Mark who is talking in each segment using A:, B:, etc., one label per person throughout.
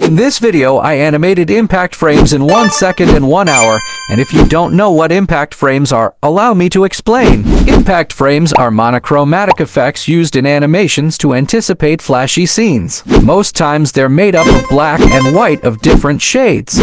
A: In this video, I animated impact frames in 1 second and 1 hour, and if you don't know what impact frames are, allow me to explain. Impact frames are monochromatic effects used in animations to anticipate flashy scenes. Most times they're made up of black and white of different shades.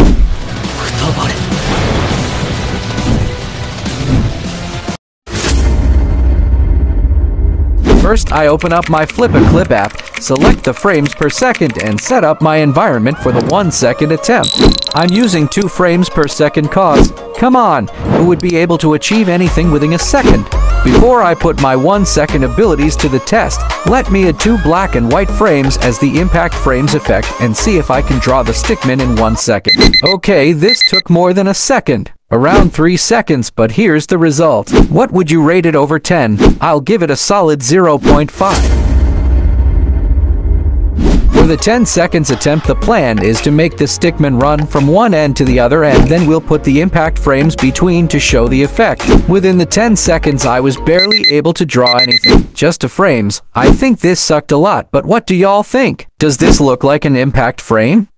A: First, I open up my Flip-a-Clip app, select the frames per second, and set up my environment for the 1 second attempt. I'm using 2 frames per second cause, come on, who would be able to achieve anything within a second? Before I put my 1 second abilities to the test, let me add 2 black and white frames as the impact frames effect and see if I can draw the stickman in 1 second. Okay, this took more than a second. Around 3 seconds, but here's the result. What would you rate it over 10? I'll give it a solid 0.5. For the 10 seconds attempt, the plan is to make the stickman run from one end to the other end, then we'll put the impact frames between to show the effect. Within the 10 seconds, I was barely able to draw anything, just a frames. I think this sucked a lot, but what do y'all think? Does this look like an impact frame?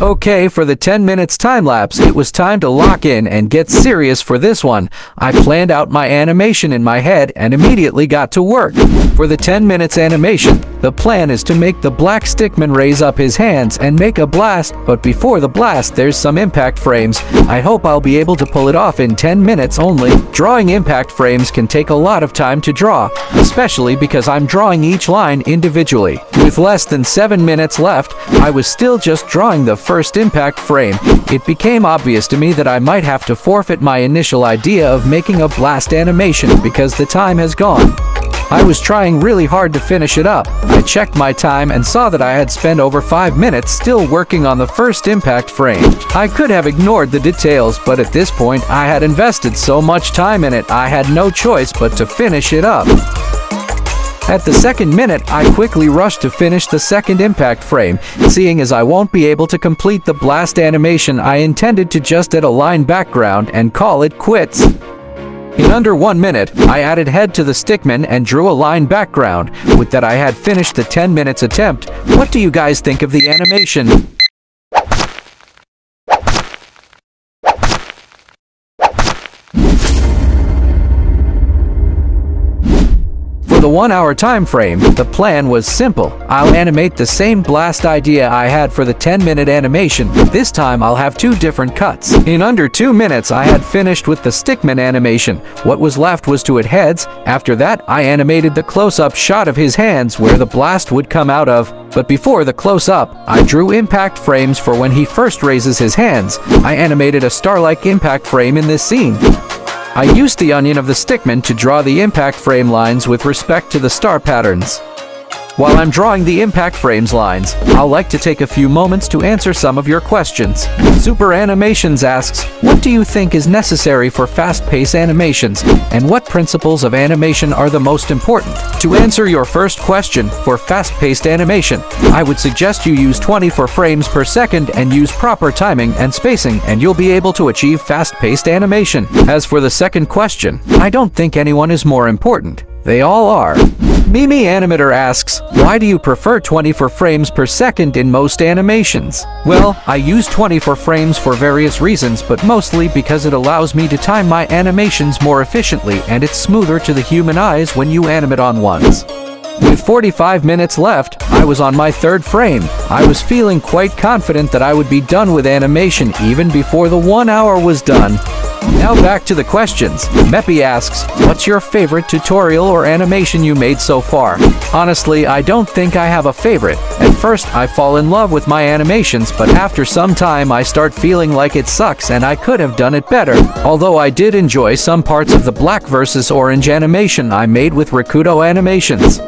A: Okay, for the 10 minutes time-lapse, it was time to lock in and get serious for this one. I planned out my animation in my head and immediately got to work. For the 10 minutes animation, the plan is to make the black stickman raise up his hands and make a blast, but before the blast, there's some impact frames. I hope I'll be able to pull it off in 10 minutes only. Drawing impact frames can take a lot of time to draw, especially because I'm drawing each line individually. With less than 7 minutes left, I was still just drawing the first impact frame. It became obvious to me that I might have to forfeit my initial idea of making a blast animation because the time has gone. I was trying really hard to finish it up. I checked my time and saw that I had spent over 5 minutes still working on the first impact frame. I could have ignored the details, but at this point I had invested so much time in it I had no choice but to finish it up. At the second minute, I quickly rushed to finish the second impact frame. Seeing as I won't be able to complete the blast animation, I intended to just add a line background and call it quits. In under 1 minute, I added head to the stickman and drew a line background. With that, I had finished the 10 minutes attempt. What do you guys think of the animation? For the 1 hour time frame, the plan was simple. I'll animate the same blast idea I had for the 10-minute animation, but this time I'll have 2 different cuts. In under 2 minutes, I had finished with the stickman animation. What was left was to add heads. After that, I animated the close-up shot of his hands where the blast would come out of. But before the close-up, I drew impact frames for when he first raises his hands. I animated a star-like impact frame in this scene. I used the onion of the stickman to draw the impact frame lines with respect to the star patterns. While I'm drawing the impact frames lines, I'll like to take a few moments to answer some of your questions. Super Animations asks, what do you think is necessary for fast-paced animations, and what principles of animation are the most important? To answer your first question, for fast-paced animation, I would suggest you use 24 frames per second and use proper timing and spacing, and you'll be able to achieve fast-paced animation. As for the second question, I don't think anyone is more important. They all are. Mimi Animator asks, why do you prefer 24 frames per second in most animations? Well, I use 24 frames for various reasons, but mostly because it allows me to time my animations more efficiently and it's smoother to the human eyes when you animate on ones. With 45 minutes left, I was on my 3rd frame. I was feeling quite confident that I would be done with animation even before the 1 hour was done. Now back to the questions. Meppy asks, what's your favorite tutorial or animation you made so far? Honestly, I don't think I have a favorite. At first, I fall in love with my animations, but after some time I start feeling like it sucks and I could have done it better. Although I did enjoy some parts of the black versus orange animation I made with Rakuto Animations.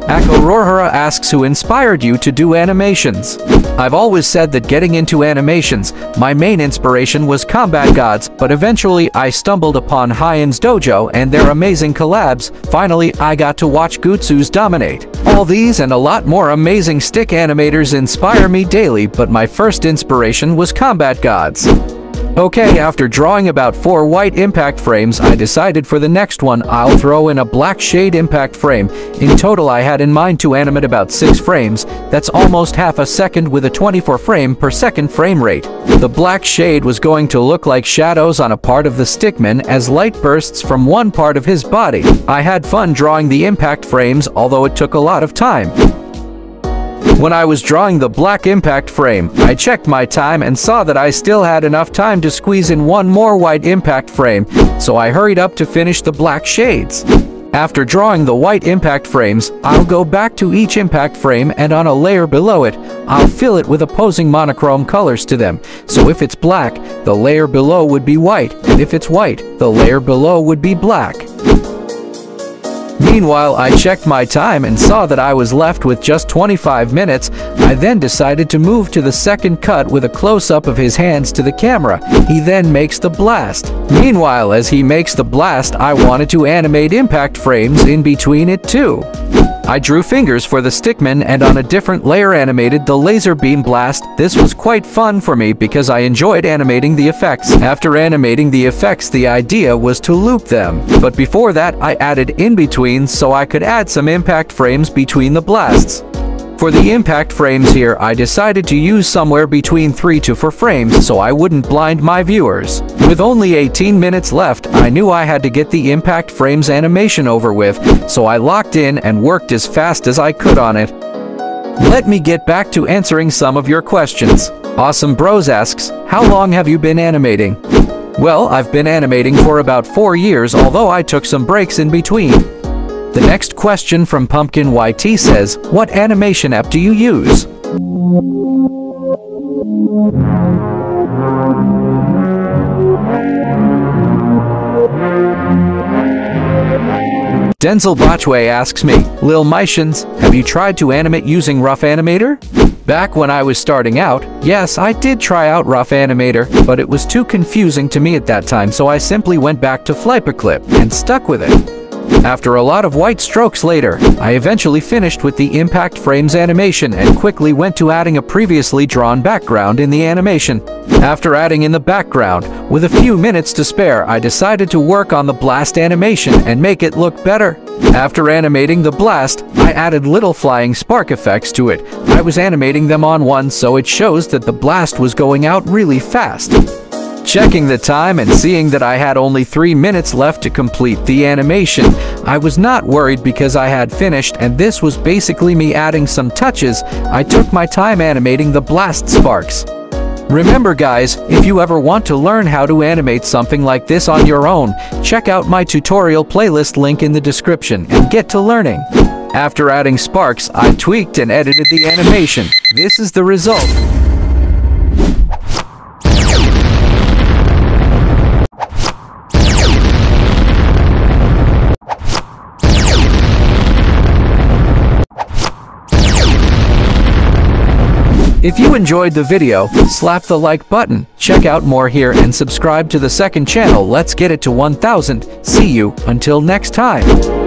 A: Ako Rohara asks who inspired you to do animations. I've always said that getting into animations, my main inspiration was Combat Gods, but eventually I stumbled upon Hyen's Dojo and their amazing collabs. Finally, I got to watch Gutsu's dominate. All these and a lot more amazing stick animators inspire me daily, but my first inspiration was Combat Gods. Okay, after drawing about 4 white impact frames, I decided for the next one I'll throw in a black shade impact frame. In total I had in mind to animate about 6 frames, that's almost half a second with a 24 frame per second frame rate. The black shade was going to look like shadows on a part of the stickman as light bursts from one part of his body. I had fun drawing the impact frames, although it took a lot of time. When I was drawing the black impact frame, I checked my time and saw that I still had enough time to squeeze in one more white impact frame, so I hurried up to finish the black shades. After drawing the white impact frames, I'll go back to each impact frame and on a layer below it, I'll fill it with opposing monochrome colors to them. So if it's black, the layer below would be white, and if it's white, the layer below would be black. Meanwhile, I checked my time and saw that I was left with just 25 minutes. I then decided to move to the second cut with a close-up of his hands to the camera. He then makes the blast. Meanwhile, as he makes the blast, I wanted to animate impact frames in between it too. I drew fingers for the stickman and on a different layer animated the laser beam blast. This was quite fun for me because I enjoyed animating the effects. After animating the effects, the idea was to loop them. But before that, I added in-betweens so I could add some impact frames between the blasts. For the impact frames here, I decided to use somewhere between 3 to 4 frames so I wouldn't blind my viewers. With only 18 minutes left, I knew I had to get the impact frames animation over with, so I locked in and worked as fast as I could on it. Let me get back to answering some of your questions. Awesome Bros asks, how long have you been animating? Well, I've been animating for about 4 years, although I took some breaks in between. The next question from Pumpkin YT says, what animation app do you use? Denzel Botchway asks me, Lil Myshins, have you tried to animate using Rough Animator? Back when I was starting out, yes, I did try out Rough Animator, but it was too confusing to me at that time, so I simply went back to Flipacclip and stuck with it. After a lot of white strokes later, I eventually finished with the impact frames animation and quickly went to adding a previously drawn background in the animation. After adding in the background, with a few minutes to spare, I decided to work on the blast animation and make it look better. After animating the blast, I added little flying spark effects to it. I was animating them on one so it shows that the blast was going out really fast. Checking the time and seeing that I had only 3 minutes left to complete the animation, I was not worried because I had finished, and this was basically me adding some touches. I took my time animating the blast sparks. Remember guys, if you ever want to learn how to animate something like this on your own, check out my tutorial playlist link in the description and get to learning. After adding sparks, I tweaked and edited the animation. This is the result. If you enjoyed the video, slap the like button, check out more here and subscribe to the second channel. Let's get it to 1000. See you until next time.